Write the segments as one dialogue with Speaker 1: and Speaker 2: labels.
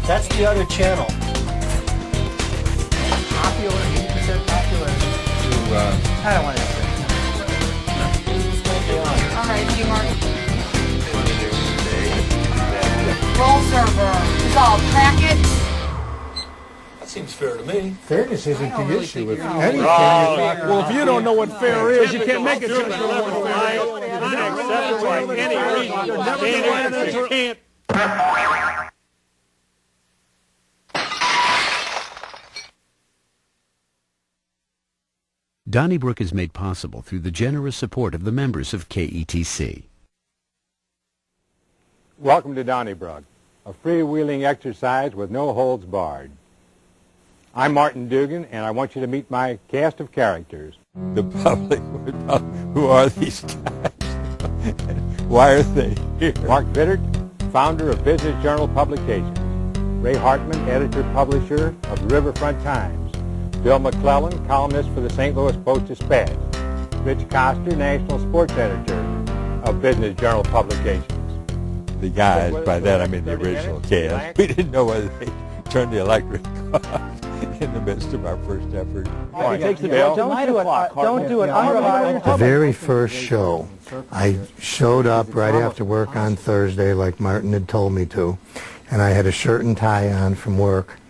Speaker 1: That's the other channel.
Speaker 2: Popular, 80% popular. I don't want to answer.
Speaker 3: All right, you, Martin. Roll server. Dissolve. Crack it.
Speaker 1: That seems fair to me.
Speaker 4: Fairness isn't the issue. If anything,
Speaker 5: Well, if you don't know what fair is, you can't make a judgment on what fair is.
Speaker 6: Unacceptable by any reason.
Speaker 5: You can't.
Speaker 7: Donnybrook is made possible through the generous support of the members of KETC.
Speaker 8: Welcome to Donnybrook, a freewheeling exercise with no holds barred. I'm Martin Duggan, and I want you to meet my cast of characters.
Speaker 9: The public would know, who are these guys? Why are they here?
Speaker 8: Mark VITTERT, founder of Business Journal Publications. Ray Hartman, editor-publisher of the Riverfront Times. Bill McClellan, columnist for the St. Louis Post-Dispatch. Rich Coster, national sports editor of Business Journal Publications.
Speaker 9: The guys, by that I mean the original cast. We didn't know whether they turned the electric off in the midst of our first effort.
Speaker 8: Don't do it.
Speaker 4: the very first show, I showed up right after work on Thursday like Martin had told me to, and I had a shirt and tie on from work.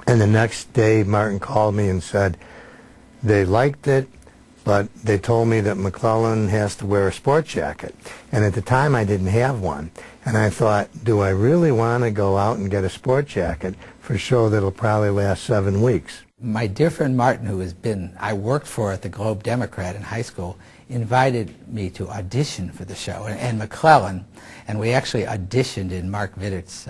Speaker 4: And the next day, Martin called me and said they liked it, but they told me that McClellan has to wear a sports jacket. And at the time, I didn't have one. And I thought, do I really want to go out and get a sports jacket for a show that'll probably last 7 weeks?
Speaker 2: My dear friend Martin, who I worked for at the Globe Democrat in high school, invited me to audition for the show, and McClellan, and we actually auditioned in Mark Vittert's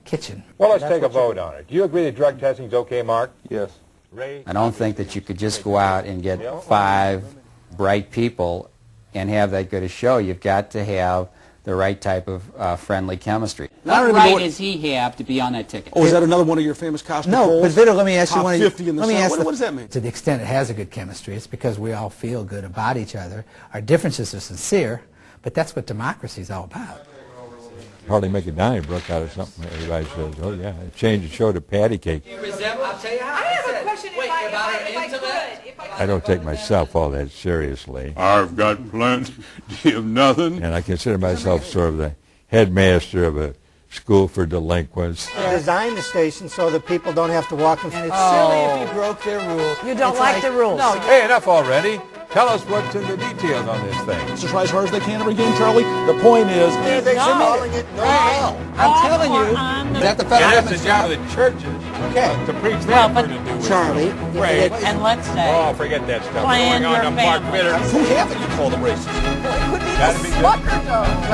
Speaker 2: kitchen.
Speaker 8: Well, let's take a vote on it. Do you agree that drug testing is okay, Mark?
Speaker 9: Yes.
Speaker 8: Ray?
Speaker 10: I don't think that you could just go out and get 5 bright people and have that good a show. You've got to have the right type of friendly chemistry.
Speaker 11: What right does he have to be on that ticket?
Speaker 5: Oh, is that another one of your famous costume?
Speaker 2: No, but Vitter, let me ask you one.
Speaker 5: Top 50 in the South. What does that mean?
Speaker 2: To the extent it has a good chemistry, it's because we all feel good about each other. Our differences are sincere, but that's what democracy is all about.
Speaker 9: Hardly make a Donnybrook out of something. Everybody says, oh yeah, change the show to patty cake.
Speaker 11: I'll tell you how. I have a question if I could.
Speaker 9: I don't take myself all that seriously.
Speaker 6: I've got plenty of nothing.
Speaker 9: And I consider myself sort of the headmaster of a school for delinquents.
Speaker 4: Design the station so that people don't have to walk in.
Speaker 2: And it's silly if you broke their rules.
Speaker 3: You don't like the rules.
Speaker 2: No.
Speaker 9: Hey, enough already. Tell us what's in the details on this thing.
Speaker 5: To try as hard as they can every game, Charlie. The point is,
Speaker 4: They should be calling it no hell.
Speaker 2: I'm telling you.
Speaker 5: is that the federal
Speaker 9: That's the
Speaker 5: government's
Speaker 9: job of the churches.
Speaker 2: Okay.
Speaker 9: To preach
Speaker 11: Well,
Speaker 9: that
Speaker 11: but
Speaker 9: to do with
Speaker 11: Charlie,
Speaker 9: Right.
Speaker 11: and let's say,
Speaker 9: Oh, forget that stuff.
Speaker 11: Plan
Speaker 9: Going on
Speaker 11: your
Speaker 9: to Mark
Speaker 11: family.
Speaker 9: Vittert.
Speaker 5: Who haven't you called them racist?
Speaker 9: That'd be good.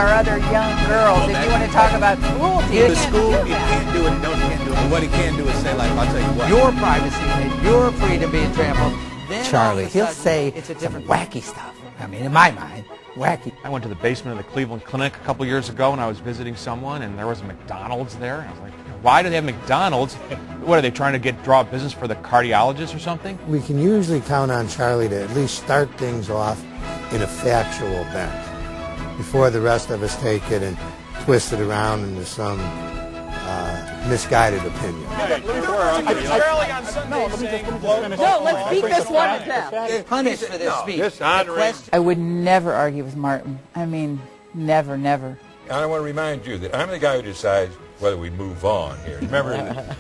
Speaker 3: Or other young girls, if you want to talk about cruelty.
Speaker 12: The school, you can't do it, no, you can't do it. But what he can do is say, like, I'll tell you what.
Speaker 2: Your privacy and your freedom being trampled. Charlie, he'll say
Speaker 3: it's a
Speaker 2: some
Speaker 3: different
Speaker 2: wacky stuff. I mean, in my mind, wacky.
Speaker 13: I went to the basement of the Cleveland Clinic a couple years ago and I was visiting someone and there was a McDonald's there. And I was like, why do they have McDonald's? What, are they trying to draw business for the cardiologist or something?
Speaker 4: We can usually count on Charlie to at least start things off in a factual bent before the rest of us take it and twist it around into some misguided opinion.
Speaker 3: No, let's beat this one to death.
Speaker 2: Punished for this speech.
Speaker 3: I would never argue with Martin. I mean, never, never.
Speaker 9: And I want to remind you that I'm the guy who decides whether we move on here. Remember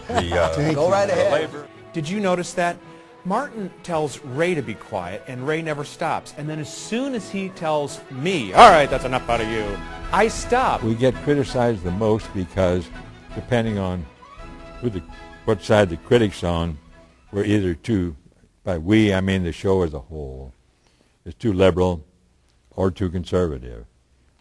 Speaker 9: the
Speaker 12: Go right ahead.
Speaker 9: labor?
Speaker 13: Did you notice that? Martin tells Ray to be quiet and Ray never stops. And then as soon as he tells me, all right, that's enough out of you, I stop.
Speaker 9: We get criticized the most because depending on what side the critic's on, we're either too, by we I mean the show as a whole, is too liberal or too conservative.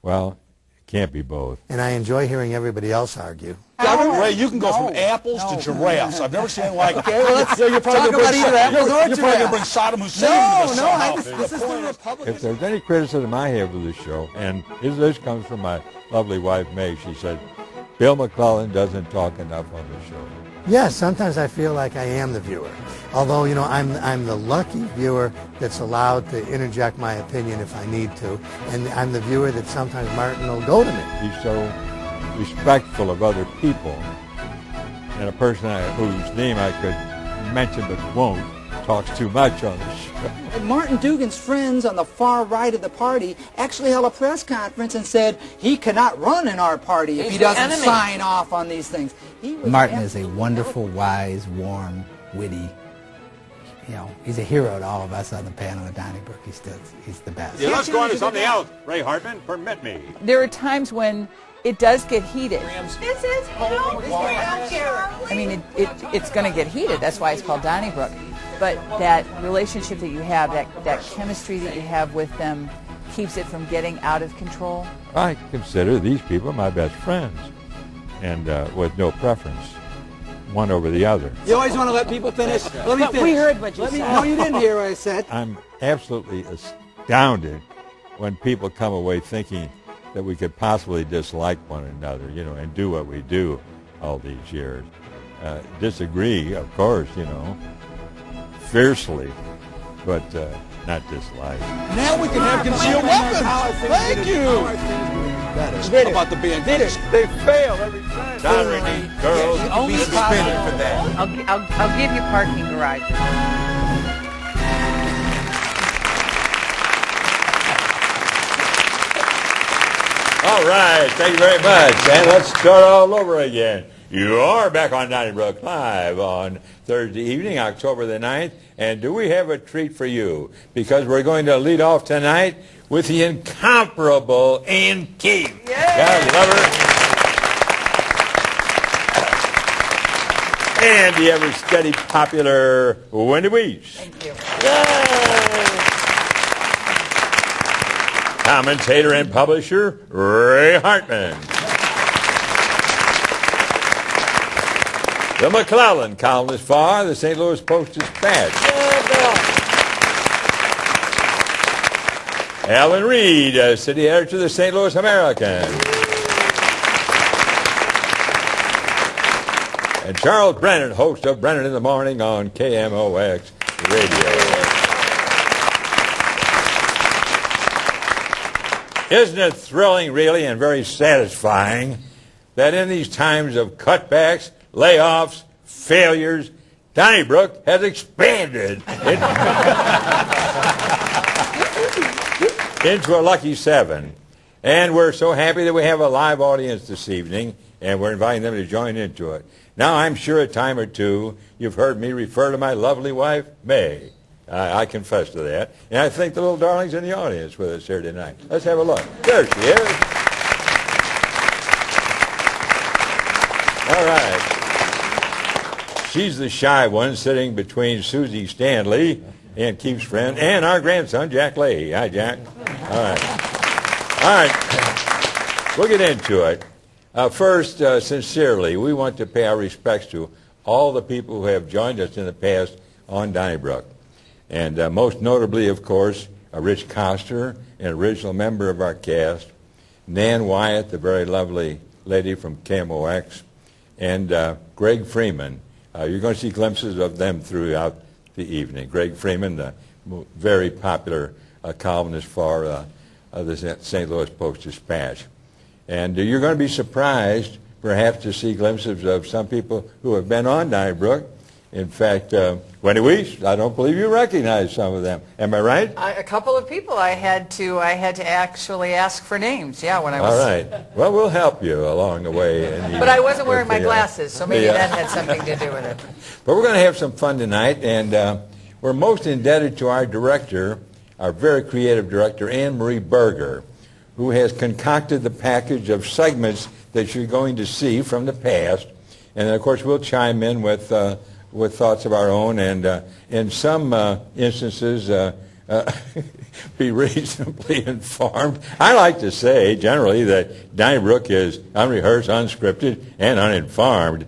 Speaker 9: Well, it can't be both.
Speaker 4: And I enjoy hearing everybody else argue.
Speaker 5: Ray, you can go from apples to giraffes. I've never seen like
Speaker 2: Okay, well, let's
Speaker 5: you're probably
Speaker 2: talk about either apples or
Speaker 5: You're probably going to
Speaker 2: giraffes.
Speaker 5: bring Saddam Hussein into this somehow.
Speaker 2: This is the Republican.
Speaker 9: If there's any criticism I have of this show, and this comes from my lovely wife May, she said, Bill McClellan doesn't talk enough on the show.
Speaker 4: Yes, sometimes I feel like I am the viewer. Although, you know, I'm the lucky viewer that's allowed to interject my opinion if I need to. And I'm the viewer that sometimes Martin will go to me.
Speaker 9: He's so respectful of other people and a person whose name I could mention but won't talks too much on the show.
Speaker 14: And Martin Duggan's friends on the far right of the party actually held a press conference and said he cannot run in our party if he doesn't sign off on these things.
Speaker 2: Martin is a wonderful, wise, warm, witty, he's a hero to all of us on the panel at Donnybrook. He's the best.
Speaker 6: Yeah, let's go on to something else. Ray Hartman, permit me.
Speaker 3: There are times when it does get heated.
Speaker 11: This is
Speaker 3: I mean, it's going to get heated. That's why it's called Donnybrook. But that relationship that you have, that chemistry that you have with them, keeps it from getting out of control.
Speaker 9: I consider these people my best friends, and with no preference, one over the other.
Speaker 14: You always want to let people finish. Let me finish.
Speaker 3: We heard what you said.
Speaker 14: No, you didn't hear what I said.
Speaker 9: I'm absolutely astounded when people come away thinking that we could possibly dislike one another, and do what we do all these years. Disagree, of course, fiercely, but not dislike.
Speaker 5: Now we can have concealed weapons. Thank you. How about the band?
Speaker 6: They fail every time. Sorry, girls.
Speaker 12: Be suspended for that.
Speaker 3: I'll give you parking garages.
Speaker 6: All right, thank you very much. And let's start all over again. You are back on Donnybrook Live on Thursday evening, October the 9th. And do we have a treat for you? Because we're going to lead off tonight with the incomparable Ann Keith. God love her. And the ever-steady popular Wendy Weiss.
Speaker 3: Thank you.
Speaker 6: Commentator and publisher Ray Hartman. The McClellan columnist for the St. Louis Post-Dispatch. Alan Reed, city editor of the St. Louis American. And Charles Brennan, host of Brennan in the Morning on KMOX Radio. Isn't it thrilling, really, and very satisfying that in these times of cutbacks, layoffs, failures, Donnybrook has expanded into a lucky 7. And we're so happy that we have a live audience this evening, and we're inviting them to join into it. Now, I'm sure a time or two you've heard me refer to my lovely wife, May. I confess to that. And I think the little darling's in the audience with us here tonight. Let's have a look. There she is. All right. She's the shy one sitting between Susie Stanley, Aunt Keith's friend, and our grandson, Jack Leahy. Hi, Jack. All right. All right. We'll get into it. First, sincerely, we want to pay our respects to all the people who have joined us in the past on Donnybrook. And most notably, of course, Rich Coster, an original member of our cast, Nan Wyatt, the very lovely lady from KMOX, and Greg Freeman. You're going to see glimpses of them throughout the evening. Greg Freeman, the very popular columnist for the St. Louis Post-Dispatch. And you're going to be surprised, perhaps, to see glimpses of some people who have been on Donnybrook. In fact, Wendy Weiss, I don't believe you recognize some of them. Am I right?
Speaker 3: A couple of people I had to actually ask for names. Yeah, when I was.
Speaker 6: All right. Well, we'll help you along the way.
Speaker 3: But I wasn't wearing my glasses, so maybe that had something to do with it.
Speaker 6: But we're going to have some fun tonight, and we're most indebted to our director, our very creative director, Anne Marie Berger, who has concocted the package of segments that you're going to see from the past. And, of course, we'll chime in with thoughts of our own, and in some instances be reasonably informed. I like to say generally that Donnybrook is unrehearsed, unscripted, and uninformed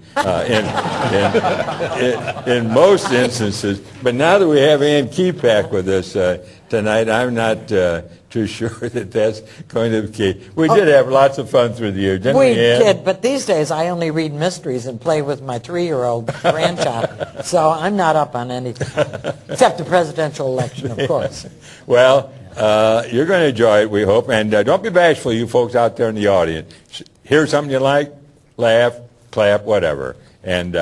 Speaker 6: in most instances. But now that we have Ann Keith back with us tonight, I'm not too sure that that's going to be key. We did have lots of fun through the year, didn't we, Ann?
Speaker 15: We did, but these days I only read mysteries and play with my 3-year-old grandchild, so I'm not up on anything, except the presidential election, of course.
Speaker 6: Well, you're going to enjoy it, we hope, and don't be bashful, you folks out there in the audience. Hear something you like, laugh, clap, whatever. And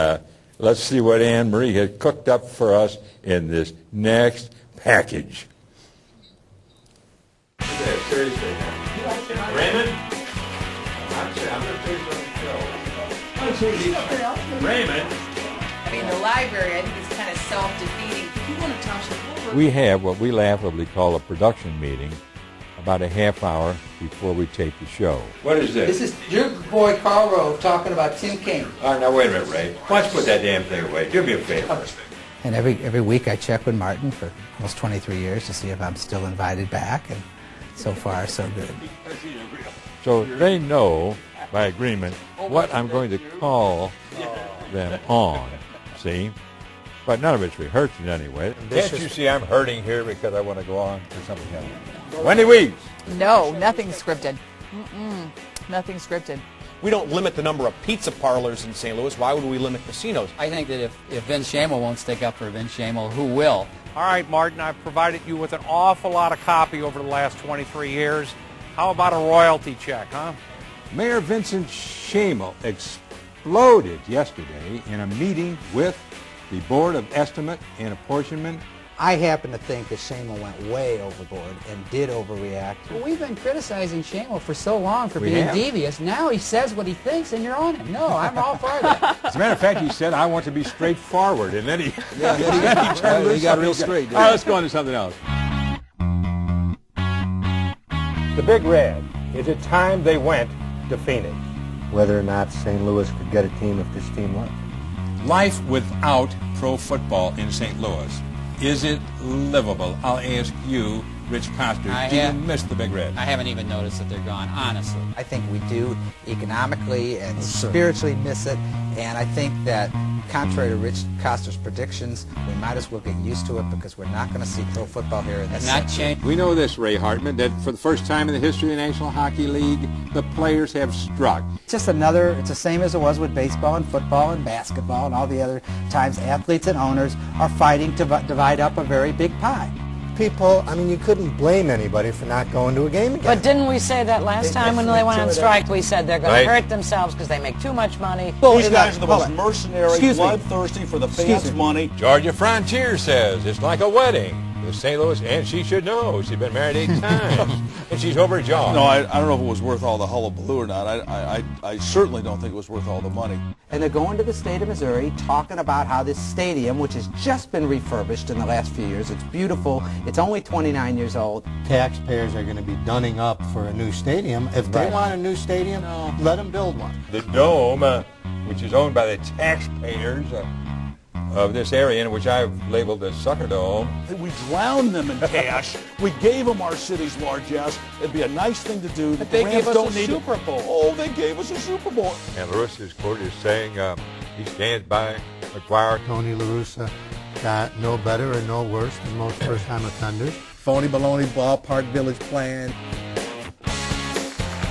Speaker 6: let's see what Anne Marie has cooked up for us in this next package. Seriously. Raymond? I'm going to tell you something. Raymond?
Speaker 3: I mean, the library, I think, is kind of self-defeating. If you want to talk to
Speaker 6: We have what we laughably call a production meeting about a half hour before we tape the show. What is this?
Speaker 2: This is your boy Carl Rove talking about Tim Kaine.
Speaker 6: All right, now wait a minute, Ray. Why don't you put that damn thing away? Do me a favor.
Speaker 2: And every week I check with Martin for almost 23 years to see if I'm still invited back, and so far so good.
Speaker 6: So they know by agreement what I'm going to call them on, see? But none of it's rehearsed in any way. Can't you see I'm hurting here because I want to go on to something else? Wendy Weeks.
Speaker 3: No, nothing scripted. Nothing scripted.
Speaker 5: We don't limit the number of pizza parlors in St. Louis. Why would we limit casinos?
Speaker 16: I think that if Vince SCHOEMEHL won't stick up for Vince SCHOEMEHL, who will?
Speaker 13: All right, Martin, I've provided you with an awful lot of copy over the last 23 years. How about a royalty check, huh?
Speaker 9: Mayor Vincent SCHOEMEHL exploded yesterday in a meeting with the Board of Estimate and Apportionment.
Speaker 14: I happen to think that SCHOEMEHL went way overboard and did overreact.
Speaker 16: Well, we've been criticizing SCHOEMEHL for so long for
Speaker 9: We
Speaker 16: being
Speaker 9: have.
Speaker 16: devious. Now he says what he thinks, and you're on him. No, I'm all for that.
Speaker 9: As a matter of fact, he said, I want to be straightforward. And then he,
Speaker 5: he got real straight.
Speaker 9: All right, let's go on to something else.
Speaker 8: The Big Red. Is it time they went to Phoenix?
Speaker 4: Whether or not St. Louis could get a team if this team left.
Speaker 9: Life without pro football in St. Louis. Is it livable? I'll ask you, Rich Coster, do you miss the Big Red?
Speaker 16: I haven't even noticed that they're gone, honestly.
Speaker 2: I think we do economically and spiritually miss it, and I think that contrary to Rich Coster's predictions, we might as well get used to it because we're not going to see pro football here in this century.
Speaker 9: We know this, Ray Hartman, that for the first time in the history of the National Hockey League, the players have struck.
Speaker 14: It's just it's the same as it was with baseball and football and basketball and all the other times athletes and owners are fighting to divide up a very big pie.
Speaker 4: People, I mean, you couldn't blame anybody for not going to a game again.
Speaker 15: But didn't we say that last time when they went on strike? We said they're going to hurt themselves because they make too much money.
Speaker 5: These guys are the most mercenary, bloodthirsty for the fans' money.
Speaker 6: Georgia Frontier says it's like a wedding. The St. Louis, and she should know. She's been married 8 times, and she's overjoyed.
Speaker 5: No, I don't know if it was worth all the hullabaloo or not. I certainly don't think it was worth all the money.
Speaker 14: And they're going to the state of Missouri talking about how this stadium, which has just been refurbished in the last few years, it's beautiful, it's only 29 years old.
Speaker 4: Taxpayers are going to be dunning up for a new stadium. If they want a new stadium, let them build one.
Speaker 6: The Dome, which is owned by the taxpayers of this area, in which I've labeled the Sucker Dome.
Speaker 5: We drowned them in cash. We gave them our city's largesse. It'd be a nice thing to do.
Speaker 13: But they gave us a Super Bowl.
Speaker 5: Oh, they gave us a Super Bowl.
Speaker 6: And LaRusse is quoted as saying he stands by McGuire.
Speaker 4: Tony La Russa got no better or no worse than most first-time offenders.
Speaker 12: Phony baloney ballpark village plan.